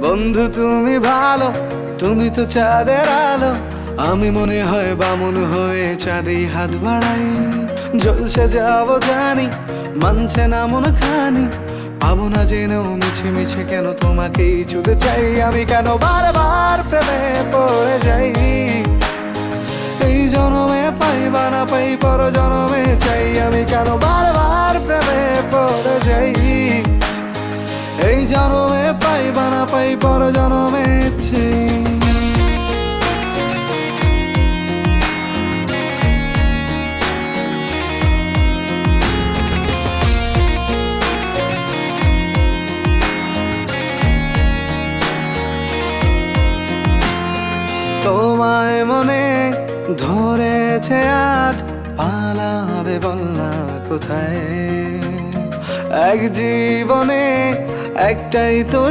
বন্ধু তুমি ভালো, তুমি তো চাঁদের আলো। আমি মনে হয় বামুন হয়ে চাঁদে হাত বাড়াই। জলসে যাবো জানি, মানছে না মন খানি। পাবো না জেনেও মিছে মিছে কেন তোমাকেই ছুতে চাই। আমি কেন বারবার প্রেমে পড়ে যাই। এই জনমে পাই বা না পাই, পর জনমে চাই। আমি কেন বারবার প্রেমে পড়ে যাই। এই জনমে পাই বা না পাই, পর জনমে চাই। তোমায় মনে ধরেছে আজ, পালাবে বল না কোথায়। এক জীবনে একটাই তো